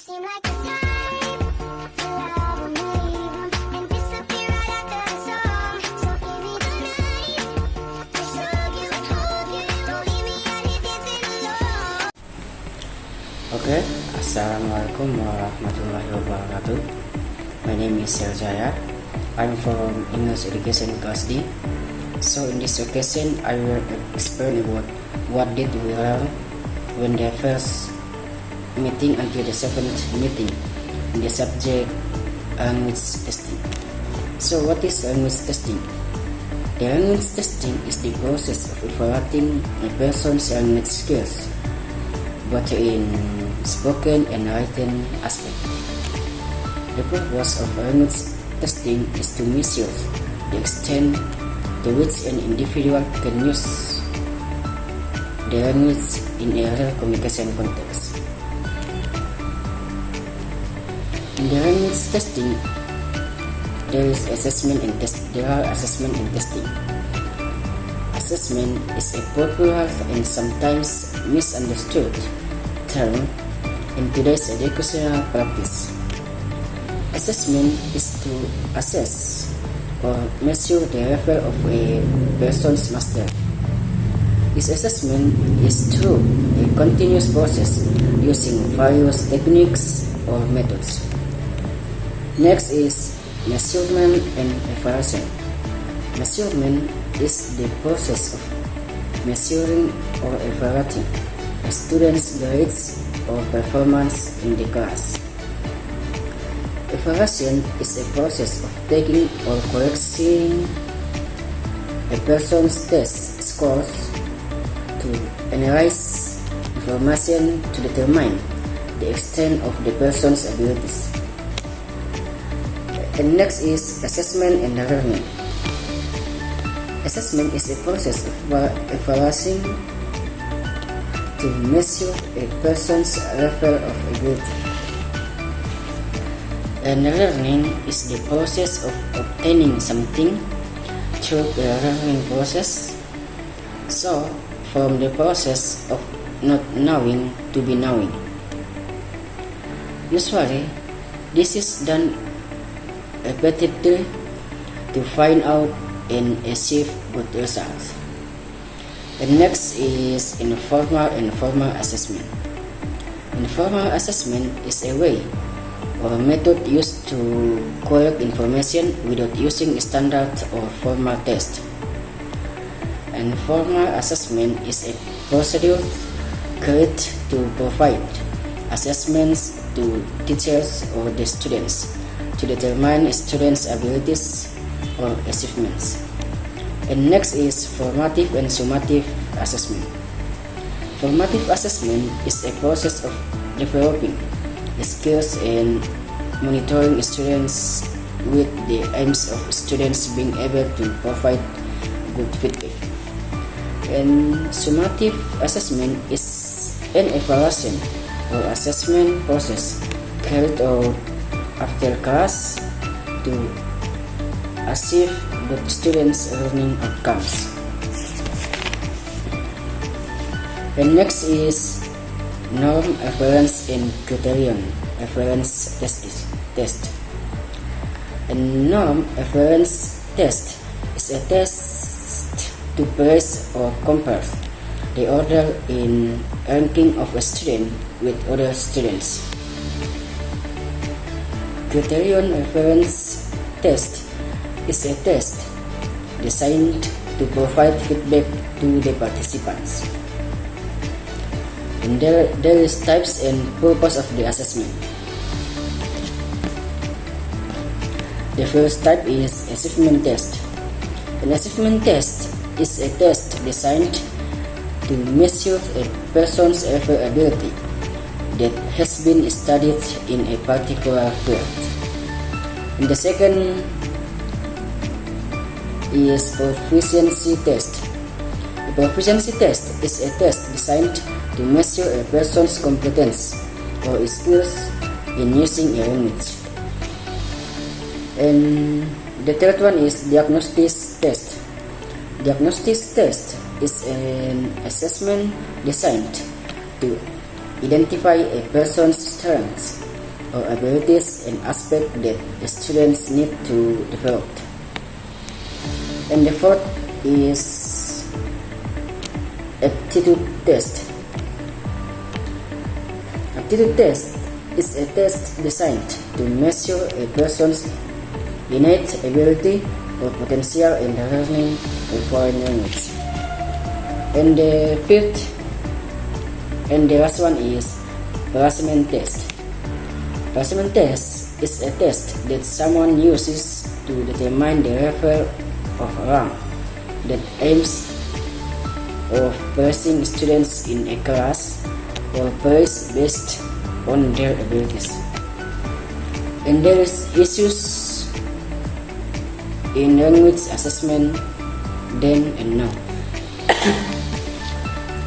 seem like the type to love and leave and disappear right after the song. So give me the night to show you and hold you. Don't leave me out here dancing alone. Oke, Assalamualaikum warahmatullahi wabarakatuh. My name is Seljaya. I'm from English Education Class D. So in this occasion, I will explain about what did we learn when the first meeting until the seventh meeting in the subject language testing. So what is language testing? The language testing is the process of evaluating a person's language skills, both in spoken and written aspect. The purpose of language testing is to measure the extent to which an individual can use the language in a real communication context. In the language testing, there are assessment and testing. Assessment is a popular and sometimes misunderstood term in today's educational practice. Assessment is to assess or measure the level of a person's mastery. This assessment is through a continuous process using various techniques or methods. Next is measurement and evaluation. Measurement is the process of measuring or evaluating a student's grades or performance in the class. Evaluation is a process of taking or correcting a person's test scores to analyze information to determine the extent of the person's abilities. And next is assessment and learning. Assessment is a process of evaluating to measure a person's level of ability. And learning is the process of obtaining something through the learning process. So, from the process of not knowing to be knowing. Usually, this is done repeatedly to find out and achieve good results. And next is informal and formal assessment. Informal assessment is a way or a method used to collect information without using a standard or formal test. And formal assessment is a procedure created to provide assessments to teachers or the students to determine students' abilities or achievements. And next is formative and summative assessment. Formative assessment is a process of developing skills and monitoring students with the aims of students being able to provide good feedback. And summative assessment is an evaluation or assessment process carried out after class to achieve good students' learning outcomes. And next is norm reference and criterion reference test. A norm reference test is a test to praise or compare the order in ranking of a student with other students. Criterion reference test is a test designed to provide feedback to the participants. And there is types and purpose of the assessment. The first type is achievement test. An achievement test is a test designed to measure a person's level ability that has been studied in a particular field. And the second is proficiency test. A proficiency test is a test designed to measure a person's competence or skills in using a language. And the third one is diagnosis test. Diagnosis test is an assessment designed to identify a person's strengths or abilities and aspects that the students need to develop. And the fourth is aptitude test. Aptitude test is a test designed to measure a person's innate ability or potential in learning a foreign language. And the fifth and the last one is placement test. Placement test is a test that someone uses to determine the level of rank that aims of placing students in a class or place based on their abilities. And there is issues in language assessment then and now.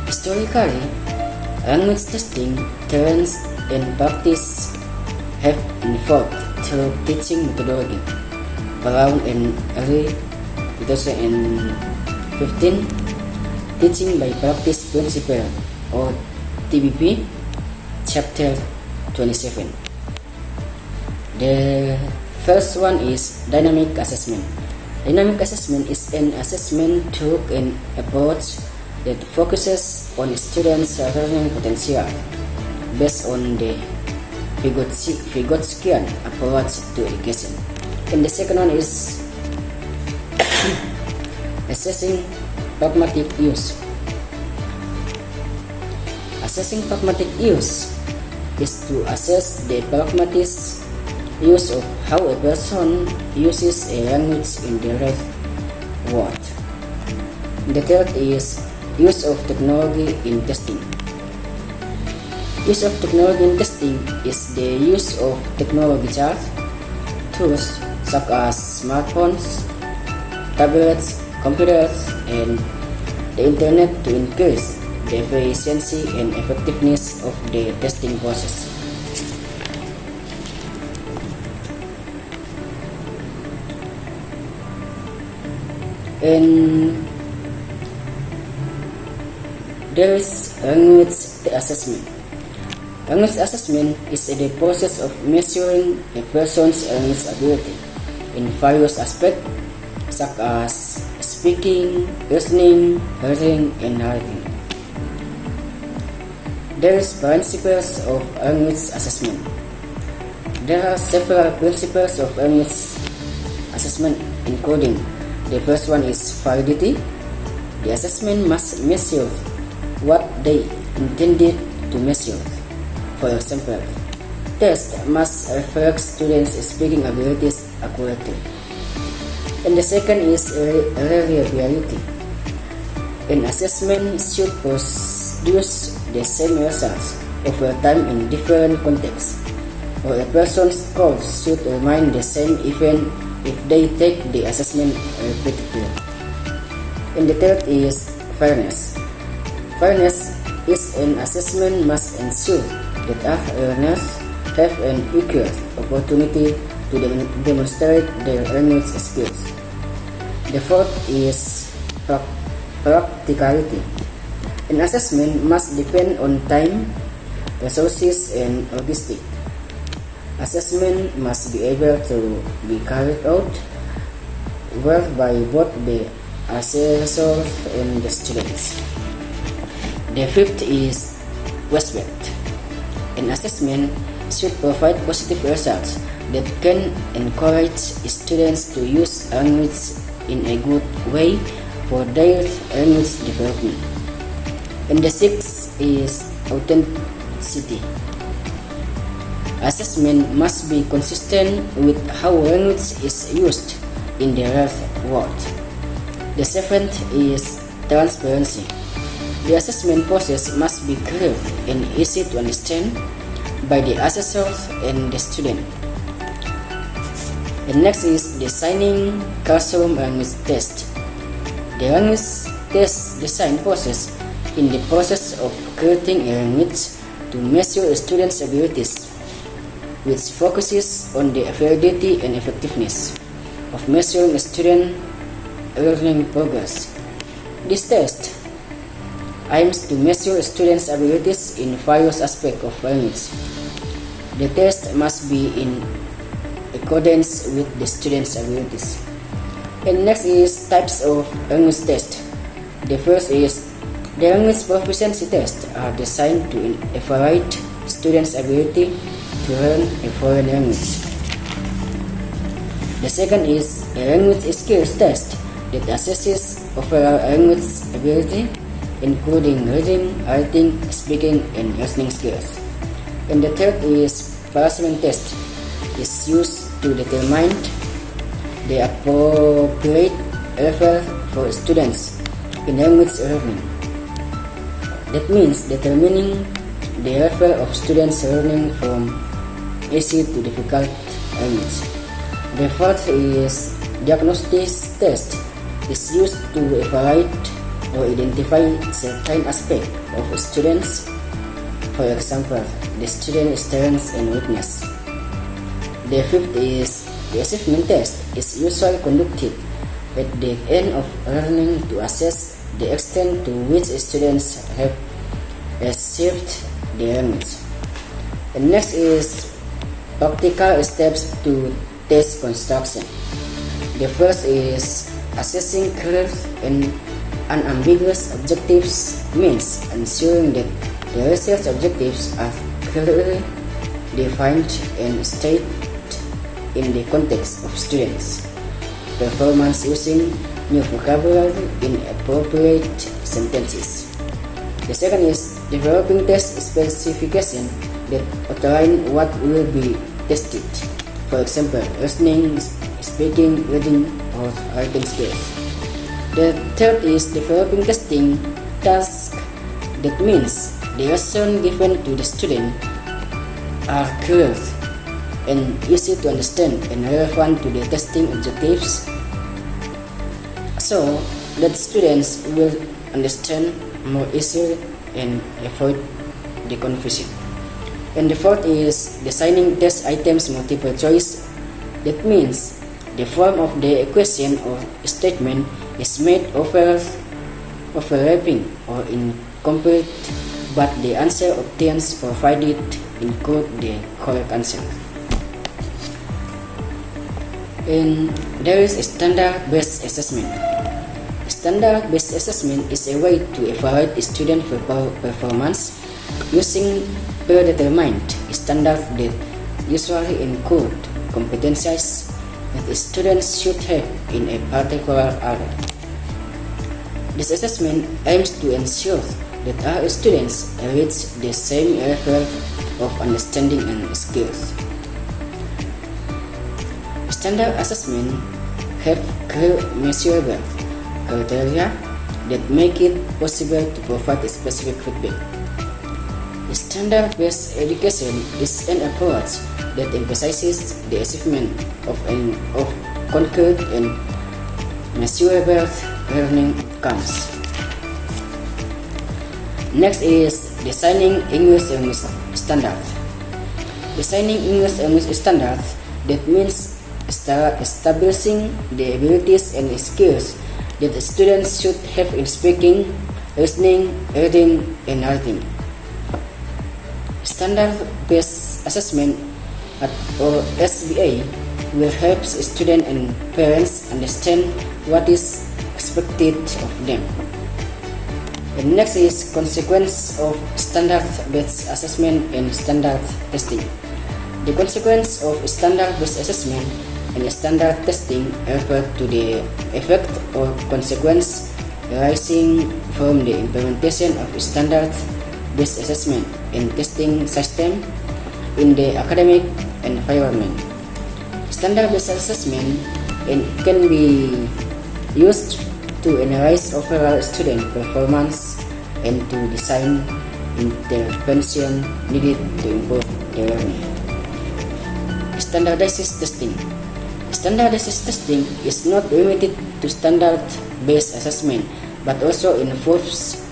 Historically, language testing trends and practice have evolved through teaching methodology. Around in early 2015, Teaching by Practice Principle or TBP, Chapter 27. The first one is dynamic assessment. Dynamic assessment is an assessment tool and approach that focuses on students' learning potential based on the Vygotskian approach to education. And the second one is assessing pragmatic use. Assessing pragmatic use is to assess the pragmatic use of how a person uses a language in the real world. The third is use of technology in testing. Use of technology in testing is the use of technology tools such as smartphones, tablets, computers, and the internet to increase the efficiency and effectiveness of the testing process. And there is language assessment. Language assessment is the process of measuring a person's language ability in various aspects such as speaking, listening, hearing, and writing. There is principles of language assessment. There are several principles of language assessment, including the first one is validity. The assessment must measure what they intended to measure. For example, tests must reflect students' speaking abilities accurately. And the second is reliability. An assessment should produce the same results over time in different contexts, or a person's scores should remain the same even if they take the assessment repeatedly. And the third is fairness. Fairness is an assessment must ensure that all learners have an equal opportunity to demonstrate their language skills. The fourth is practicality. An assessment must depend on time, resources, and logistics. Assessment must be able to be carried out well by both the assessor and the students. The fifth is respect. An assessment should provide positive results that can encourage students to use language in a good way for their language development. And the sixth is authenticity. Assessment must be consistent with how language is used in the real world. The seventh is transparency. The assessment process must be clear and easy to understand by the assessor and the student. And next is designing classroom language test. The language test design process in the process of creating a language to measure a student's abilities, which focuses on the validity and effectiveness of measuring a student learning progress. This test aims to measure a student's abilities in various aspects of language. The test must be in accordance with the student's abilities. And next is types of language test. The first is the language proficiency tests are designed to evaluate students' ability to learn a foreign language. The second is a language skills test that assesses overall language ability, including reading, writing, speaking, and listening skills. And the third is Parliament test is used to determine the appropriate level for students in language learning. That means determining the level of students learning from easy to difficult language. The fourth is diagnostic test is used to evaluate or identify certain aspects of students, for example, the student's strengths and weakness. The fifth is the assessment test is usually conducted at the end of learning to assess the extent to which students have achieved the language. And next is practical steps to test construction. The first is assessing clear and unambiguous objectives, means ensuring that the research objectives are clearly defined and stated in the context of students' performance using new vocabulary in appropriate sentences. The second is developing test specification that outline what will be tested, for example, listening, speaking, reading, or writing skills. The third is developing testing tasks, that means the lesson given to the student are clear and easy to understand and relevant to the testing objectives, so that students will understand more easily and avoid the confusion. And the fourth is designing test items multiple choice. That means the form of the equation or statement is made overlapping or incomplete, but the answer obtained provided include the correct answer. And there is a standard-based assessment. Standard-based assessment is a way to evaluate student performance using predetermined standards that usually include competencies that students should have in a particular area. This assessment aims to ensure that all students reach the same level of understanding and skills. Standard assessment have clear measurable criteria that make it possible to provide specific feedback. Standard-based education is an approach that emphasizes the achievement of concrete and measurable learning outcomes. Next is designing English language standards. Designing English language standards, that means establishing the abilities and skills that the students should have in speaking, listening, reading, and writing. Standard-based assessment or SBA will help students and parents understand what is expected of them. And next is consequence of standard-based assessment and standard testing. The consequence of standard-based assessment and standard testing refer to the effect or consequence arising from the implementation of standard-based assessment and testing system in the academic environment. Standard-based assessment can be used to analyze overall student performance and to design intervention needed to improve their learning. Standardized testing. Standardized testing is not limited to standard-based assessment, but also involves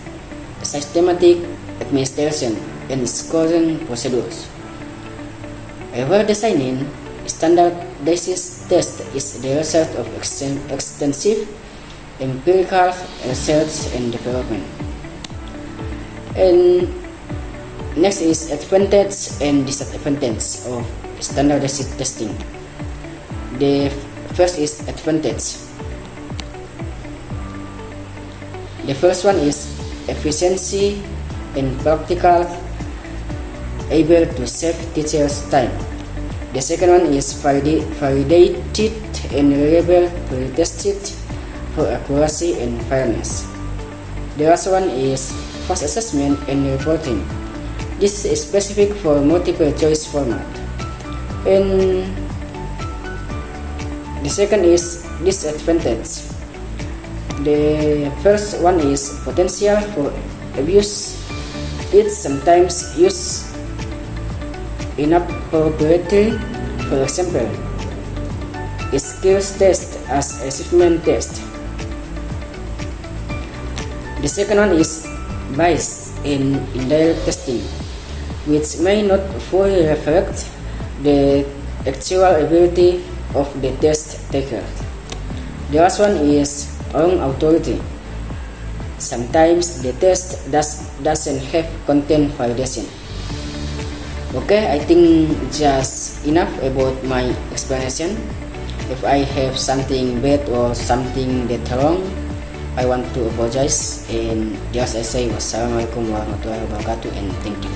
systematic administration and scoring procedures. While designing standardized test is the result of extensive empirical research and development. And Next is advantage and disadvantage of standardized testing. The first is advantage. The first one is efficiency and practical, able to save teachers' time. The second one is validated and reliable, pre-tested for accuracy and fairness. The last one is fast assessment and reporting. This is specific for multiple choice format. And the second is disadvantage. The first one is potential for abuse. It sometimes used inappropriately. For example, a skills test as achievement test. The second one is bias in indirect testing, which may not fully reflect the actual ability of the test taker. The last one is wrong authority. Sometimes the test doesn't have content validation. Okay, I think just enough about my explanation. If I have something bad or something that wrong, I want to apologize, and just I say wassalamualaikum warahmatullahi wabarakatuh, and thank you.